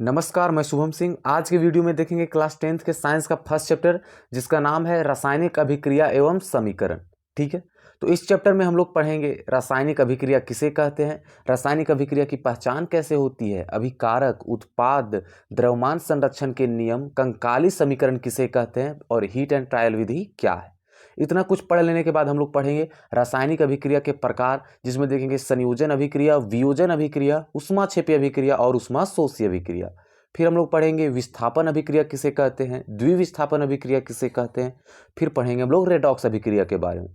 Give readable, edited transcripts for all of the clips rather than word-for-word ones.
नमस्कार, मैं शुभम सिंह। आज के वीडियो में देखेंगे क्लास 10th के साइंस का फर्स्ट चैप्टर, जिसका नाम है रासायनिक अभिक्रिया एवं समीकरण। ठीक है, तो इस चैप्टर में हम लोग पढ़ेंगे रासायनिक अभिक्रिया किसे कहते हैं, रासायनिक अभिक्रिया की पहचान कैसे होती है, अभिकारक, उत्पाद, द्रव्यमान संरक्षण के नियम, कंकाली समीकरण किसे कहते हैं और हीट एंड ट्रायल विधि क्या है। इतना कुछ पढ़ लेने के बाद हम लोग पढ़ेंगे रासायनिक अभिक्रिया के प्रकार, जिसमें देखेंगे संयोजन अभिक्रिया, वियोजन अभिक्रिया, ऊष्माक्षेपी अभिक्रिया और ऊष्माशोषी अभिक्रिया। फिर हम लोग पढ़ेंगे विस्थापन अभिक्रिया किसे कहते हैं, द्विविस्थापन अभिक्रिया किसे कहते हैं। फिर पढ़ेंगे हम लोग रेडॉक्स अभिक्रिया के बारे में।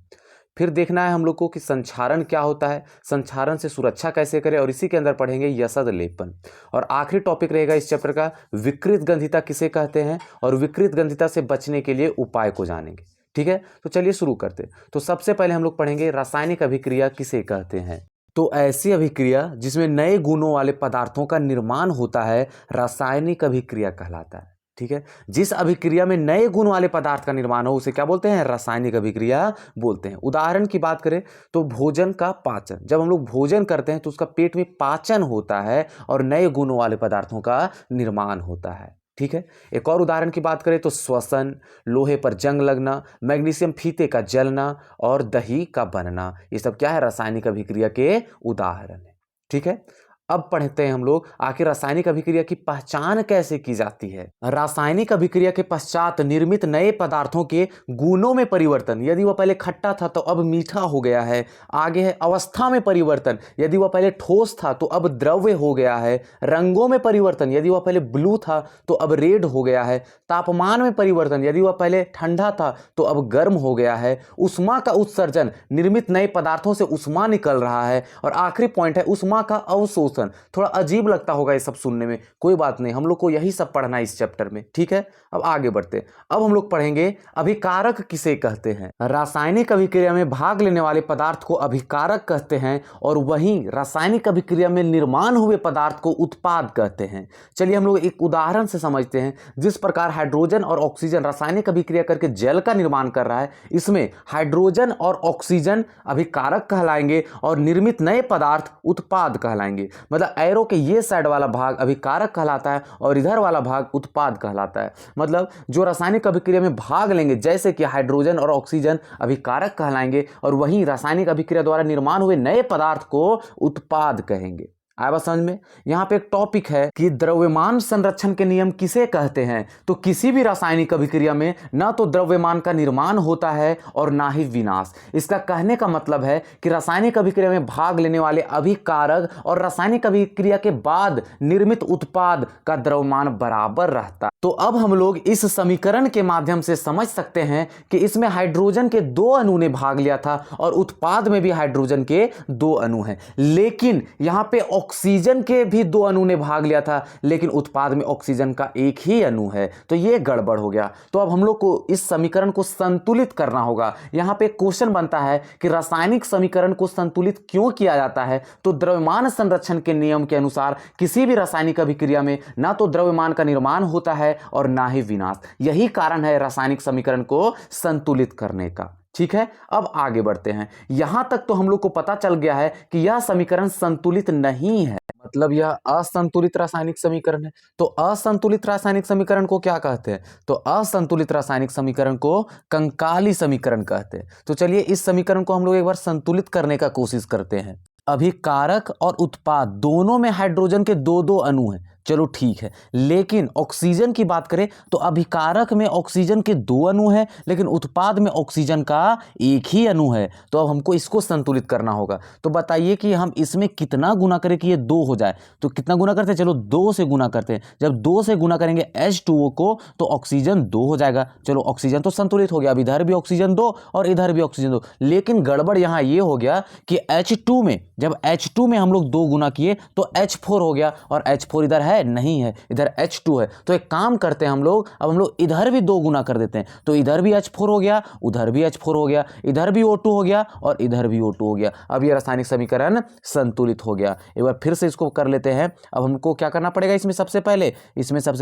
फिर देखना है हम लोग को कि संक्षारण क्या होता है, संक्षारण से सुरक्षा कैसे करें, और इसी के अंदर पढ़ेंगे यशद लेपन। और आखिरी टॉपिक रहेगा इस चैप्टर का विकृत गंधिता किसे कहते हैं और विकृत गंधिता से बचने के लिए उपाय को जानेंगे। ठीक है, तो चलिए शुरू करते हैं। तो सबसे पहले हम लोग पढ़ेंगे रासायनिक अभिक्रिया किसे कहते हैं। तो ऐसी अभिक्रिया जिसमें नए गुणों वाले पदार्थों का निर्माण होता है रासायनिक अभिक्रिया कहलाता है। ठीक है, जिस अभिक्रिया में नए गुण वाले पदार्थ का निर्माण हो उसे क्या बोलते हैं, रासायनिक अभिक्रिया बोलते हैं। उदाहरण की बात करें तो भोजन का पाचन, जब हम लोग भोजन करते हैं तो उसका पेट में पाचन होता है और नए गुणों वाले पदार्थों का निर्माण होता है। ठीक है, एक और उदाहरण की बात करें तो श्वसन, लोहे पर जंग लगना, मैग्नीशियम फीते का जलना और दही का बनना, ये सब क्या है, रासायनिक अभिक्रिया के उदाहरण है। ठीक है, अब पढ़ते हैं हम लोग आखिर रासायनिक अभिक्रिया की पहचान कैसे की जाती है। रासायनिक अभिक्रिया के पश्चात निर्मित नए पदार्थों के गुणों में परिवर्तन, यदि वह पहले खट्टा था तो अब मीठा हो गया है। आगे है अवस्था में परिवर्तन, यदि वह पहले ठोस था तो अब द्रव्य हो गया है। रंगों में परिवर्तन, यदि वह पहले ब्लू था तो अब रेड हो गया है। तापमान में परिवर्तन, यदि वह पहले ठंडा था तो अब गर्म हो गया है। उष्मा का उत्सर्जन, निर्मित नए पदार्थों से उष्मा निकल रहा है। और आखिरी पॉइंट है उष्मा का अवशोषण। थोड़ा अजीब लगता होगा ये सब सुनने में, कोई बात नहीं, हम लोग को यही सब पढ़ना है इस चैप्टर में। ठीक है, अब आगे बढ़ते। अब हम लोग पढ़ेंगे अभिकारक किसे कहते हैं। रासायनिक अभिक्रिया में भाग लेने वाले पदार्थ को अभिकारक कहते हैं और वहीं रासायनिक अभिक्रिया में निर्माण हुए पदार्थ को उत्पाद कहते हैं। चलिए हम लोग एक उदाहरण से समझते हैं। जिस प्रकार हाइड्रोजन और ऑक्सीजन रासायनिक अभिक्रिया करके जल का निर्माण कर रहा है, इसमें हाइड्रोजन और ऑक्सीजन अभिकारक कहलाएंगे और निर्मित नए पदार्थ उत्पाद कहलाएंगे। मतलब एरो के ये साइड वाला भाग अभिकारक कहलाता है और इधर वाला भाग उत्पाद कहलाता है। मतलब जो रासायनिक अभिक्रिया में भाग लेंगे, जैसे कि हाइड्रोजन और ऑक्सीजन, अभिकारक कहलाएंगे और वहीं रासायनिक अभिक्रिया द्वारा निर्माण हुए नए पदार्थ को उत्पाद कहेंगे। आया बात समझ में। यहाँ पे एक टॉपिक है कि द्रव्यमान संरक्षण के नियम किसे कहते हैं। तो किसी भी रासायनिक अभिक्रिया में ना तो द्रव्यमान का निर्माण होता है और ना ही विनाश। इसका कहने का मतलब है कि रासायनिक अभिक्रिया में भाग लेने वाले अभिकारक और रासायनिक अभिक्रिया के बाद निर्मित उत्पाद का द्रव्यमान बराबर रहता है। तो अब हम लोग इस समीकरण के माध्यम से समझ सकते हैं कि इसमें हाइड्रोजन के 2 अणु ने भाग लिया था और उत्पाद में भी हाइड्रोजन के 2 अणु हैं। लेकिन यहाँ पे ऑक्सीजन के भी 2 अणु ने भाग लिया था, लेकिन उत्पाद में ऑक्सीजन का एक ही अणु है। तो ये गड़बड़ हो गया। तो अब हम लोग को इस समीकरण को संतुलित करना होगा। यहाँ पे क्वेश्चन बनता है कि रासायनिक समीकरण को संतुलित क्यों किया जाता है। तो द्रव्यमान संरक्षण के नियम के अनुसार किसी भी रासायनिक अभिक्रिया में ना तो द्रव्यमान का निर्माण होता है और ना ही विनाश। यही कारण है रासायनिक समीकरण को संतुलित करने का। ठीक है, अब आगे बढ़ते हैं। यहां तक तो हम लोग को पता चल गया है कि यह समीकरण संतुलित नहीं है, मतलब यह असंतुलित रासायनिक समीकरण है। तो असंतुलित रासायनिक समीकरण को क्या कहते हैं, तो असंतुलित रासायनिक समीकरण को कंकाली समीकरण कहते हैं। तो चलिए इस समीकरण को हम लोग एक बार संतुलित करने का कोशिश करते हैं। अभिकारक और उत्पाद दोनों में हाइड्रोजन के 2-2 अणु हैं, चलो ठीक है। लेकिन ऑक्सीजन की बात करें तो अभिकारक में ऑक्सीजन के 2 अणु हैं, लेकिन उत्पाद में ऑक्सीजन का एक ही अणु है। तो अब हमको इसको संतुलित करना होगा। तो बताइए कि हम इसमें कितना गुना करें कि ये 2 हो जाए। तो कितना गुना करते हैं, चलो 2 से गुना करते हैं। जब 2 से गुना करेंगे H2O को तो ऑक्सीजन 2 हो जाएगा। चलो ऑक्सीजन तो संतुलित हो गया। अब इधर भी ऑक्सीजन 2 और इधर भी ऑक्सीजन 2। लेकिन गड़बड़ यहाँ ये हो गया कि H2 में, जब H2 में हम लोग 2 गुना किए तो H4 हो गया और H4 इधर है नहीं है, इधर H2 है। तो एक काम करते हैं हम लोग, अब हम लोग इधर भी 2 गुना कर देते हैं। तो इधर भी H4 हो गया, उधर भी H4 हो गया, इधर भी O2 हो गया और इधर भी O2 हो गया। अब ये रासायनिक समीकरण संतुलित हो गया। एक बार फिर से इसको कर लेते हैं। अब हमको क्या करना पड़ेगा, इसमें सबसे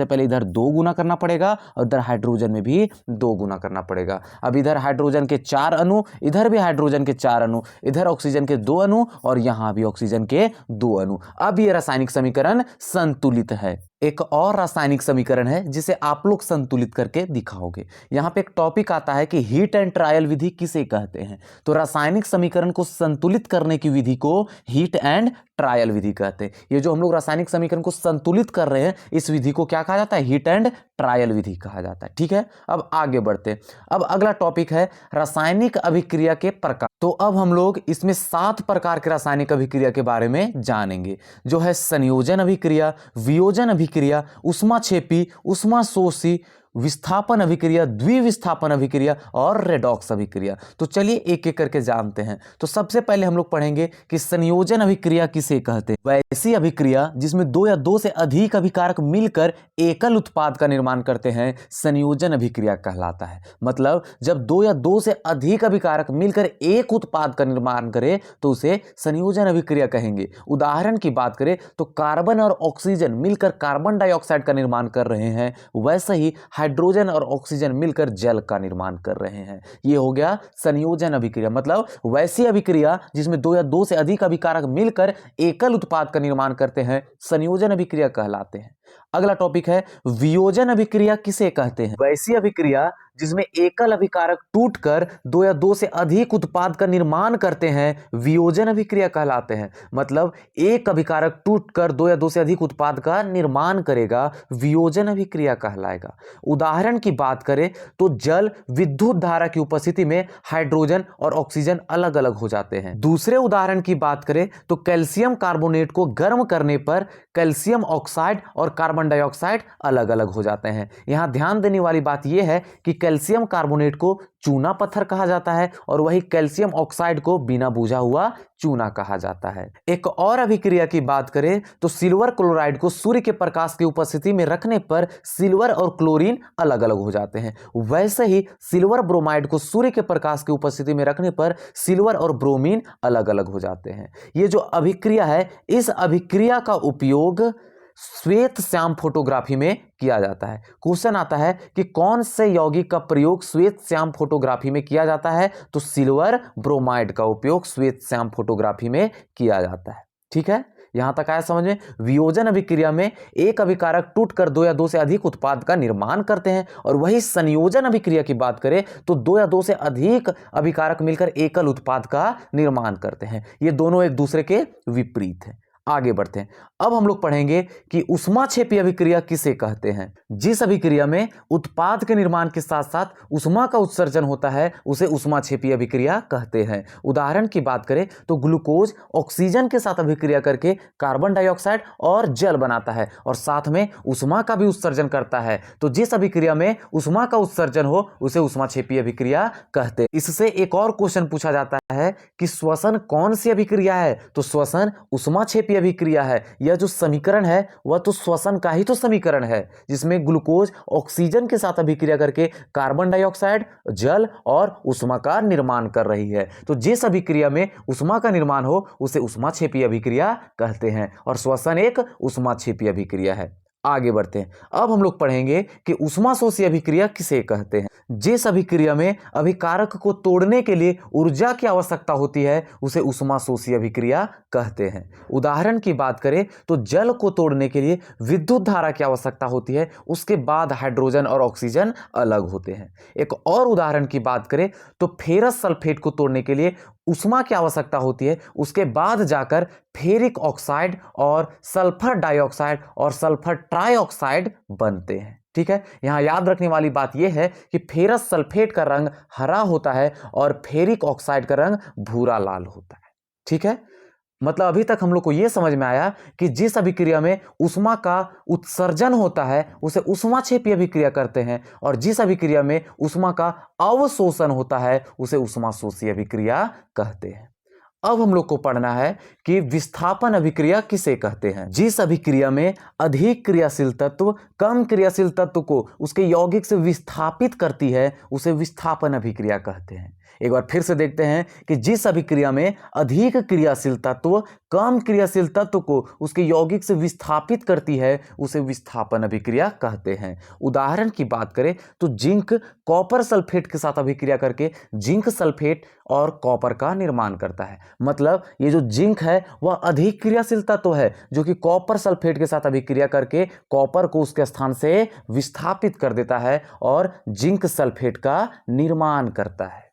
पहले इधर 2 गुना करना पड़ेगा और इधर हाइड्रोजन में भी 2 गुना करना पड़ेगा। अब इधर हाइड्रोजन के 4 अणु, इधर भी हाइड्रोजन के 4 अणु, इधर ऑक्सीजन के 2 अणु और यहां भी ऑक्सीजन के 2 अणु। अब ये रासायनिक समीकरण संतुलित है। एक और रासायनिक समीकरण है जिसे आप लोग संतुलित करके दिखाओगे। यहाँ पे एक टॉपिक आता है कि हीट एंड ट्रायल विधि किसे कहते हैं। तो रासायनिक समीकरण को संतुलित करने की विधि को हीट एंड ट्रायल विधि कहते हैं। ये जो हम लोग रासायनिक समीकरण को संतुलित कर रहे हैं, इस विधि को क्या कहा जाता है? हीट एंड ट्रायल विधि कहा जाता है। ठीक है, अब आगे बढ़ते हैं। अब अगला टॉपिक है रासायनिक अभिक्रिया के प्रकार। तो अब हम लोग इसमें 7 प्रकार के रासायनिक अभिक्रिया के बारे में जानेंगे, जो है संयोजन अभिक्रिया, वियोजन अभिक्रिया, ऊष्माक्षेपी, ऊष्माशोषी, विस्थापन अभिक्रिया, द्विविस्थापन अभिक्रिया और रेडॉक्स अभिक्रिया। तो चलिए एक एक करके जानते हैं। तो सबसे पहले हम लोग पढ़ेंगे कि संयोजन अभिक्रिया किसे कहते हैं। वैसी अभिक्रिया जिसमें 2 या 2 से अधिक अभिकारक मिलकर एकल उत्पाद का निर्माण करते हैं, संयोजन अभिक्रिया कहलाता है। मतलब जब 2 या 2 से अधिक अभिकारक मिलकर एक उत्पाद का निर्माण करें तो उसे संयोजन अभिक्रिया कहेंगे। उदाहरण की बात करें तो कार्बन और ऑक्सीजन मिलकर कार्बन डाइऑक्साइड का निर्माण कर रहे हैं, वैसे ही हाइड्रोजन और ऑक्सीजन मिलकर जल का निर्माण कर रहे हैं। ये हो गया संयोजन अभिक्रिया। मतलब वैसी अभिक्रिया जिसमें 2 या 2 से अधिक अभिकारक मिलकर एकल उत्पाद का निर्माण करते हैं, संयोजन अभिक्रिया कहलाते हैं। अगला टॉपिक है वियोजन अभिक्रिया किसे कहते हैं। वैसी अभिक्रिया जिसमें एकल अभिकारक टूटकर 2 या 2 से अधिक उत्पाद का निर्माण करते हैं, वियोजन अभिक्रिया कहलाते हैं। मतलब एक अभिकारक टूटकर 2 या 2 से अधिक उत्पाद का निर्माण करेगा, वियोजन अभिक्रिया कहलाएगा। उदाहरण की बात करें तो जल विद्युत धारा की उपस्थिति में हाइड्रोजन और ऑक्सीजन अलग अलग हो जाते हैं। दूसरे उदाहरण की बात करें तो कैल्शियम कार्बोनेट को गर्म करने पर कैल्शियम ऑक्साइड और कार्बन डाइऑक्साइड अलग अलग हो जाते हैं। यहां ध्यान देने वाली बात यह है कि कैल्शियम कार्बोनेट को चूना पत्थर कहा जाता है और वही कैल्शियम ऑक्साइड को बिना बुझा हुआ चूना कहा जाता है। एक और अभिक्रिया की बात करें तो सिल्वर क्लोराइड को सूर्य के प्रकाश की उपस्थिति में रखने पर सिल्वर और क्लोरीन अलग अलग हो जाते हैं। वैसे ही सिल्वर ब्रोमाइड को सूर्य के प्रकाश की उपस्थिति में रखने पर सिल्वर और ब्रोमीन अलग अलग हो जाते हैं। ये जो अभिक्रिया है, इस अभिक्रिया का उपयोग श्वेत श्याम फोटोग्राफी में किया जाता है। क्वेश्चन आता है कि कौन से यौगिक का प्रयोग श्वेत श्याम फोटोग्राफी में किया जाता है? तो सिल्वर ब्रोमाइड का उपयोग श्वेत श्याम फोटोग्राफी में किया जाता है। ठीक है, यहां तक आया समझ में। वियोजन अभिक्रिया में एक अभिकारक टूटकर 2 या 2 से अधिक उत्पाद का निर्माण करते हैं, और वही संयोजन अभिक्रिया की बात करें तो 2 या 2 से अधिक अभिकारक मिलकर एकल उत्पाद का निर्माण करते हैं। ये दोनों एक दूसरे के विपरीत हैं। आगे बढ़ते हैं। अब हम लोग पढ़ेंगे कि ऊष्माक्षेपी अभिक्रिया किसे कहते हैं। जिस अभिक्रिया में उत्पाद के निर्माण के साथ साथ ऊष्मा का उत्सर्जन होता है, उसे ऊष्माक्षेपी अभिक्रिया कहते हैं। उदाहरण की बात करें तो ग्लूकोज ऑक्सीजन के साथ अभिक्रिया करके कार्बन डाइऑक्साइड और जल बनाता है और साथ में ऊष्मा का भी उत्सर्जन करता है। तो जिस अभिक्रिया में ऊष्मा का उत्सर्जन हो उसे ऊष्माक्षेपी अभिक्रिया कहते हैं। इससे एक और क्वेश्चन पूछा जाता है कि श्वसन कौन सी अभिक्रिया है? तो श्वसन ऊष्माक्षेपी अभिक्रिया है। यह जो समीकरण है वह तो श्वसन का ही तो समीकरण है, जिसमें ग्लूकोज ऑक्सीजन के साथ अभिक्रिया करके कार्बन डाइऑक्साइड, जल और ऊष्मा का निर्माण कर रही है। तो जिस अभिक्रिया में ऊष्मा का निर्माण हो उसे ऊष्माक्षेपी अभिक्रिया कहते हैं, और श्वसन एक ऊष्माक्षेपी अभिक्रिया है। आगे बढ़ते हैं। अब हम लोग पढ़ेंगे कि ऊष्माशोषी अभिक्रिया किसे कहते हैं। जिस अभिक्रिया में अभिकारक को तोड़ने के लिए ऊर्जा की आवश्यकता होती है उसे ऊष्माशोषी अभिक्रिया कहते हैं। उदाहरण की बात करें तो जल को तोड़ने के लिए विद्युत धारा की आवश्यकता होती है, उसके बाद हाइड्रोजन और ऑक्सीजन अलग होते हैं। एक और उदाहरण की बात करें तो फेरस सल्फेट को तोड़ने के लिए ऊष्मा की आवश्यकता होती है, उसके बाद जाकर फेरिक ऑक्साइड और सल्फर डाइऑक्साइड और सल्फर ट्राइऑक्साइड बनते हैं। ठीक है, यहां याद रखने वाली बात यह है कि फेरस सल्फेट का रंग हरा होता है और फेरिक ऑक्साइड का रंग भूरा लाल होता है। ठीक है, मतलब अभी तक हम लोग को यह समझ में आया कि जिस अभिक्रिया में ऊष्मा का उत्सर्जन होता है उसे ऊष्माक्षेपी अभिक्रिया करते हैं, और जिस अभिक्रिया में ऊष्मा का अवशोषण होता है उसे ऊष्माशोषी अभिक्रिया कहते हैं। अब हम लोग को पढ़ना है कि विस्थापन अभिक्रिया किसे कहते हैं। जिस अभिक्रिया में अधिक क्रियाशील तत्व कम क्रियाशील तत्व को उसके यौगिक से विस्थापित करती है उसे विस्थापन अभिक्रिया कहते हैं। एक बार फिर से देखते हैं कि जिस अभिक्रिया में अधिक क्रियाशील तत्व कम क्रियाशील तत्व को उसके यौगिक से विस्थापित करती है उसे विस्थापन अभिक्रिया कहते हैं। उदाहरण की बात करें तो जिंक कॉपर सल्फेट के साथ अभिक्रिया करके जिंक सल्फेट और कॉपर का निर्माण करता है। मतलब ये जो जिंक है वह अधिक क्रियाशील तत्व है जो कि कॉपर सल्फेट के साथ अभिक्रिया करके कॉपर को उसके स्थान से विस्थापित कर देता है और जिंक सल्फेट का निर्माण करता है।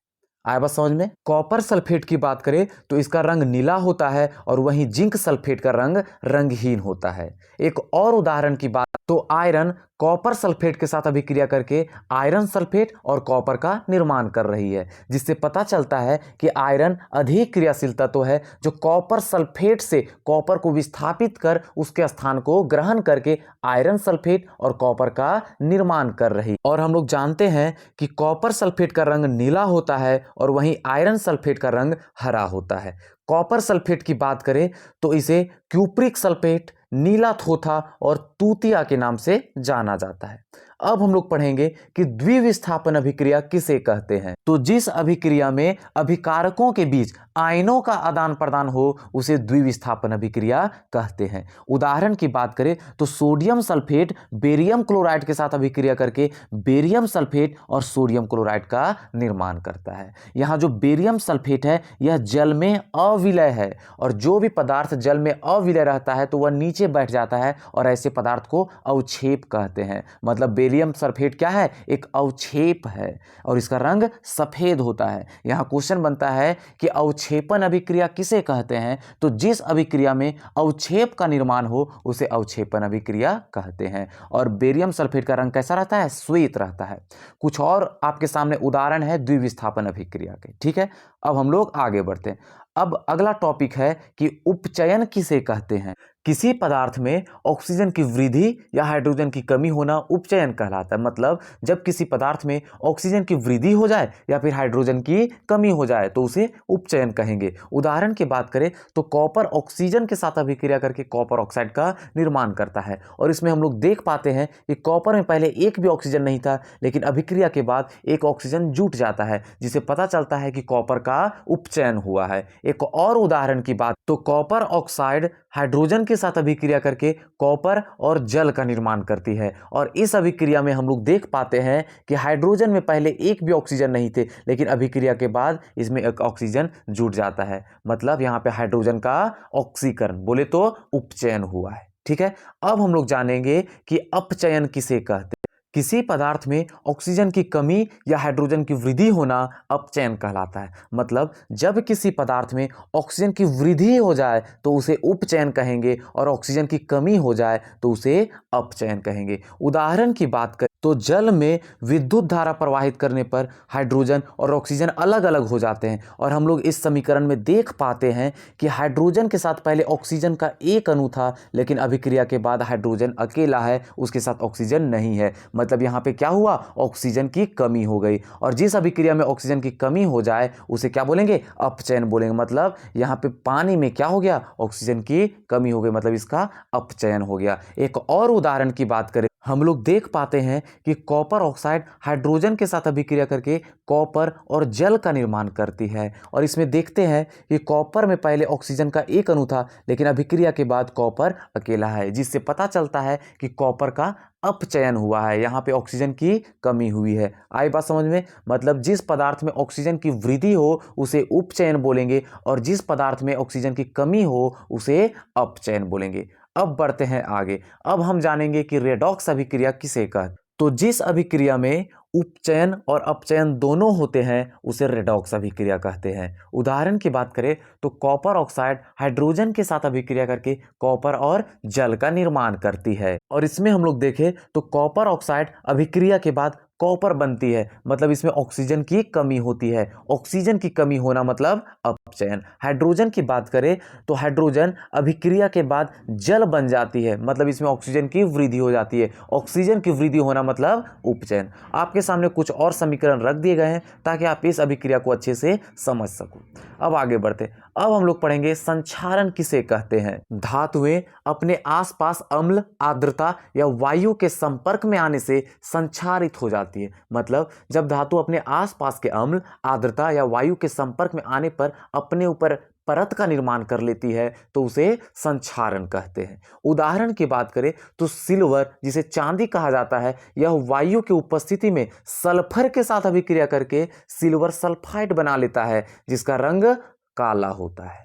आया बात समझ में? कॉपर सल्फेट की बात करें तो इसका रंग नीला होता है और वहीं जिंक सल्फेट का रंग रंगहीन होता है। एक और उदाहरण की बात तो आयरन कॉपर सल्फेट के साथ अभिक्रिया करके आयरन सल्फेट और कॉपर का निर्माण कर रही है, जिससे पता चलता है कि आयरन अधिक क्रियाशील तत्व है जो कॉपर सल्फेट से कॉपर को विस्थापित कर उसके स्थान को ग्रहण करके आयरन सल्फेट और कॉपर का निर्माण कर रही है। और हम लोग जानते हैं कि कॉपर सल्फेट का रंग नीला होता है और वहीं आयरन सल्फेट का रंग हरा होता है। कॉपर सल्फेट की बात करें तो इसे क्यूप्रिक सल्फेट, नीला थोथा और तूतिया के नाम से जाना जाता है। अब हम लोग पढ़ेंगे कि द्विविस्थापन अभिक्रिया किसे कहते हैं। तो जिस अभिक्रिया में अभिकारकों के बीच आयनों का आदान प्रदान हो उसे द्विविस्थापन अभिक्रिया कहते हैं। उदाहरण की बात करें तो सोडियम सल्फेट बेरियम क्लोराइड के साथ अभिक्रिया करके बेरियम सल्फेट और सोडियम क्लोराइड का निर्माण करता है। यहाँ जो बेरियम सल्फेट है यह जल में अविलय है और जो भी पदार्थ जल में अविलय रहता है तो वह नीचे बैठ जाता है और ऐसे पदार्थ को अवक्षेप कहते हैं। मतलब बेरियम सल्फेट क्या है? एक अवक्षेप है और इसका रंग सफेद होता है। यहाँ क्वेश्चन बनता है कि अवक्षेपन अभिक्रिया किसे कहते हैं? तो जिस अभिक्रिया में अवक्षेप का निर्माण हो उसे अवक्षेपन अभिक्रिया कहते हैं। और बेरियम सल्फेट का रंग कैसा रहता है? श्वेत रहता है। कुछ और आपके सामने उदाहरण है द्विविस्थापन अभिक्रिया के। ठीक है, अब हम लोग आगे बढ़ते हैं। अब अगला टॉपिक है कि उपचयन किसे कहते हैं। किसी पदार्थ में ऑक्सीजन की वृद्धि या हाइड्रोजन की कमी होना उपचयन कहलाता है। मतलब जब किसी पदार्थ में ऑक्सीजन की वृद्धि हो जाए या फिर हाइड्रोजन की कमी हो जाए तो उसे उपचयन कहेंगे। उदाहरण की बात करें तो कॉपर ऑक्सीजन के साथ अभिक्रिया करके कॉपर ऑक्साइड का निर्माण करता है और इसमें हम लोग देख पाते हैं कि कॉपर में पहले एक भी ऑक्सीजन नहीं था, लेकिन अभिक्रिया के बाद एक ऑक्सीजन जुट जाता है, जिससे पता चलता है कि कॉपर का उपचयन हुआ है। एक और उदाहरण की बात तो कॉपर ऑक्साइड हाइड्रोजन के साथ अभिक्रिया करके कॉपर और जल का निर्माण करती है और इस अभिक्रिया में हम लोग देख पाते हैं कि हाइड्रोजन में पहले एक भी ऑक्सीजन नहीं थे, लेकिन अभिक्रिया के बाद इसमें एक ऑक्सीजन जुट जाता है। मतलब यहाँ पे हाइड्रोजन का ऑक्सीकरण बोले तो उपचयन हुआ है। ठीक है, अब हम लोग जानेंगे कि अपचयन किसे कहते हैं। किसी पदार्थ में ऑक्सीजन की कमी या हाइड्रोजन की वृद्धि होना अपचयन कहलाता है। मतलब जब किसी पदार्थ में ऑक्सीजन की वृद्धि हो जाए तो उसे उपचयन कहेंगे और ऑक्सीजन की कमी हो जाए तो उसे अपचयन कहेंगे। उदाहरण की बात करें तो जल में विद्युत धारा प्रवाहित करने पर हाइड्रोजन और ऑक्सीजन अलग अलग हो जाते हैं और हम लोग इस समीकरण में देख पाते हैं कि हाइड्रोजन के साथ पहले ऑक्सीजन का एक अणु था, लेकिन अभिक्रिया के बाद हाइड्रोजन अकेला है, उसके साथ ऑक्सीजन नहीं है। मतलब यहाँ पे क्या हुआ? ऑक्सीजन की कमी हो गई। और जिस अभिक्रिया में ऑक्सीजन की कमी हो जाए उसे क्या बोलेंगे? अपचयन बोलेंगे। मतलब यहाँ पे पानी में क्या हो गया? ऑक्सीजन की कमी हो गई, मतलब इसका अपचयन हो गया। एक और उदाहरण की बात करें हम लोग देख पाते हैं कि कॉपर ऑक्साइड हाइड्रोजन के साथ अभिक्रिया करके कॉपर और जल का निर्माण करती है और इसमें देखते हैं कि कॉपर में पहले ऑक्सीजन का एक अणु था, लेकिन अभिक्रिया के बाद कॉपर अकेला है, जिससे पता चलता है कि कॉपर का अपचयन हुआ है। यहाँ पे ऑक्सीजन की कमी हुई है। आई बात समझ में? मतलब जिस पदार्थ में ऑक्सीजन की वृद्धि हो उसे उपचयन बोलेंगे और जिस पदार्थ में ऑक्सीजन की कमी हो उसे अपचयन बोलेंगे। अब बढ़ते हैं आगे। अब हम जानेंगे कि रेडॉक्स अभिक्रिया किसे कहते। तो जिस अभिक्रिया में उपचयन और अपचयन दोनों होते हैं उसे रेडॉक्स अभिक्रिया कहते हैं। उदाहरण की बात करें तो कॉपर ऑक्साइड हाइड्रोजन के साथ अभिक्रिया करके कॉपर और जल का निर्माण करती है और इसमें हम लोग देखें तो कॉपर ऑक्साइड अभिक्रिया के बाद कॉपर बनती है। मतलब इसमें ऑक्सीजन की कमी होती है। ऑक्सीजन की कमी होना मतलब अपचयन। हाइड्रोजन की बात करें तो हाइड्रोजन अभिक्रिया के बाद जल बन जाती है। मतलब इसमें ऑक्सीजन की वृद्धि हो जाती है। ऑक्सीजन की वृद्धि होना मतलब उपचयन। आपके सामने कुछ और समीकरण रख दिए गए हैं ताकि आप इस अभिक्रिया को अच्छे से समझ सको। अब आगे बढ़ते। अब हम लोग पढ़ेंगे संक्षारण किसे कहते हैं। धातुएं अपने आसपास अम्ल, आर्द्रता या वायु के संपर्क में आने से संक्षारित हो जाती है। मतलब जब धातु अपने आसपास के अम्ल, आर्द्रता या वायु के संपर्क में आने पर अपने ऊपर परत का निर्माण कर लेती है तो उसे संक्षारण कहते हैं। उदाहरण की बात करें तो सिल्वर, जिसे चांदी कहा जाता है, यह वायु की उपस्थिति में सल्फर के साथ अभिक्रिया करके सिल्वर सल्फाइड बना लेता है, जिसका रंग काला होता है।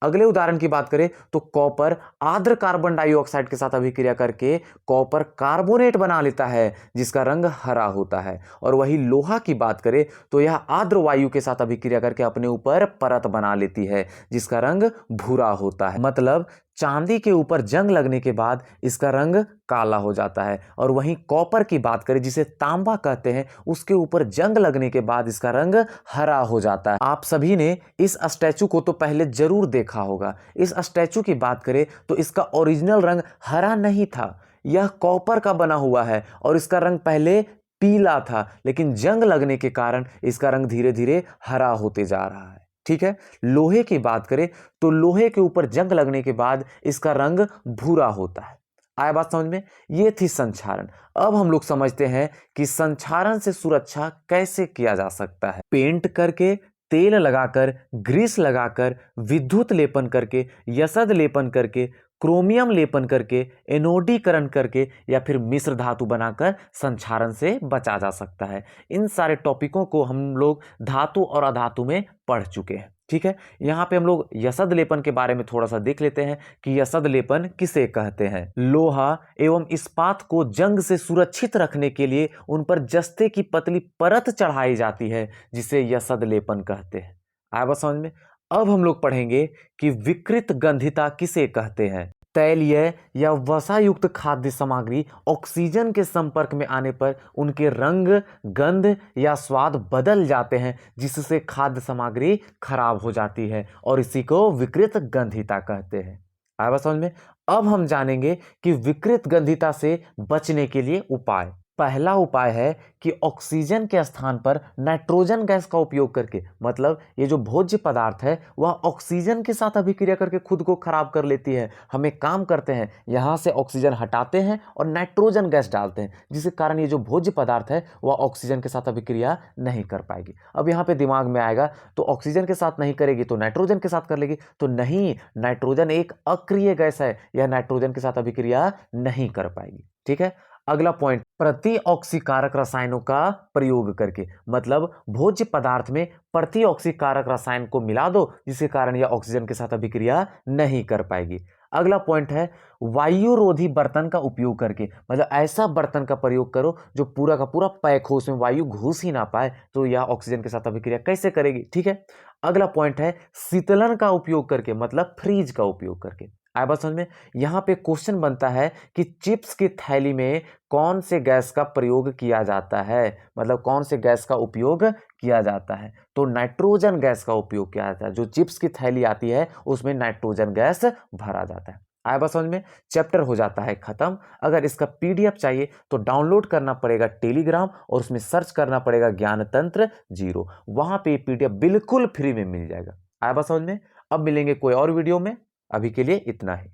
अगले उदाहरण की बात करें तो कॉपर आर्द्र कार्बन डाइऑक्साइड के साथ अभिक्रिया करके कॉपर कार्बोनेट बना लेता है, जिसका रंग हरा होता है। और वही लोहा की बात करें तो यह आर्द्र वायु के साथ अभिक्रिया करके अपने ऊपर परत बना लेती है, जिसका रंग भूरा होता है। मतलब चांदी के ऊपर जंग लगने के बाद इसका रंग काला हो जाता है। और वहीं कॉपर की बात करें, जिसे तांबा कहते हैं, उसके ऊपर जंग लगने के बाद इसका रंग हरा हो जाता है। आप सभी ने इस स्टैचू को तो पहले जरूर देखा होगा। इस स्टैचू की बात करें तो इसका ओरिजिनल रंग हरा नहीं था, यह कॉपर का बना हुआ है और इसका रंग पहले पीला था, लेकिन जंग लगने के कारण इसका रंग धीरे धीरे हरा होते जा रहा है। ठीक है। लोहे की बात करें तो लोहे के ऊपर जंग लगने के बाद इसका रंग भूरा होता है। आया बात समझ में? ये थी संक्षारण। अब हम लोग समझते हैं कि संक्षारण से सुरक्षा कैसे किया जा सकता है। पेंट करके, तेल लगाकर, ग्रीस लगाकर, विद्युत लेपन करके, यशद लेपन करके, क्रोमियम लेपन करके, एनोडीकरण करके या फिर मिश्र धातु बनाकर संक्षारण से बचा जा सकता है। इन सारे टॉपिकों को हम लोग धातु और अधातु में पढ़ चुके हैं। ठीक है। यहाँ पे हम लोग यशद लेपन के बारे में थोड़ा सा देख लेते हैं कि यशद लेपन किसे कहते हैं। लोहा एवं इस्पात को जंग से सुरक्षित रखने के लिए उन पर जस्ते की पतली परत चढ़ाई जाती है, जिसे यशद लेपन कहते हैं। आया बात समझ में? अब हम लोग पढ़ेंगे कि विकृत गंधिता किसे कहते हैं। तैलीय या वसा युक्त खाद्य सामग्री ऑक्सीजन के संपर्क में आने पर उनके रंग, गंध या स्वाद बदल जाते हैं, जिससे खाद्य सामग्री खराब हो जाती है और इसी को विकृत गंधिता कहते हैं। आया बात समझ में? अब हम जानेंगे कि विकृत गंधिता से बचने के लिए उपाय। पहला उपाय है कि ऑक्सीजन के स्थान पर नाइट्रोजन गैस का उपयोग करके, मतलब ये जो भोज्य पदार्थ है वह ऑक्सीजन के साथ अभिक्रिया करके खुद को खराब कर लेती है। हम एक काम करते हैं, यहाँ से ऑक्सीजन हटाते हैं और नाइट्रोजन गैस डालते हैं, जिसके कारण ये जो भोज्य पदार्थ है वह ऑक्सीजन के साथ अभिक्रिया नहीं कर पाएगी। अब यहाँ पे दिमाग में आएगा तो ऑक्सीजन के साथ नहीं करेगी तो नाइट्रोजन के साथ कर लेगी, तो नहीं, नाइट्रोजन एक अक्रिय गैस है, यह नाइट्रोजन के साथ अभिक्रिया नहीं कर पाएगी। ठीक है। अगला पॉइंट, प्रति ऑक्सीकारक रसायनों का प्रयोग करके, मतलब भोज्य पदार्थ में प्रति ऑक्सीकारक रसायन को मिला दो, जिसके कारण यह ऑक्सीजन के साथ अभिक्रिया नहीं कर पाएगी। अगला पॉइंट है वायुरोधी बर्तन का उपयोग करके, मतलब ऐसा बर्तन का प्रयोग करो जो पूरा का पूरा पैक हो, उसमें वायु घुस ही ना पाए, तो यह ऑक्सीजन के साथ अभिक्रिया कैसे करेगी। ठीक है। अगला पॉइंट है शीतलन का उपयोग करके, मतलब फ्रीज का उपयोग करके। आया बात समझ में? यहाँ पे क्वेश्चन बनता है कि चिप्स की थैली में कौन से गैस का प्रयोग किया जाता है, मतलब कौन से गैस का उपयोग किया जाता है, तो नाइट्रोजन गैस का उपयोग किया जाता है। जो चिप्स की थैली आती है उसमें नाइट्रोजन गैस भरा जाता है। आया बात समझ में? चैप्टर हो जाता है खत्म। अगर इसका पीडीएफ चाहिए तो डाउनलोड करना पड़ेगा टेलीग्राम और उसमें सर्च करना पड़ेगा ज्ञान तंत्र 0, वहां पे पीडीएफ बिल्कुल फ्री में मिल जाएगा। आया बात समझ में? अब मिलेंगे कोई और वीडियो में, अभी के लिए इतना ही।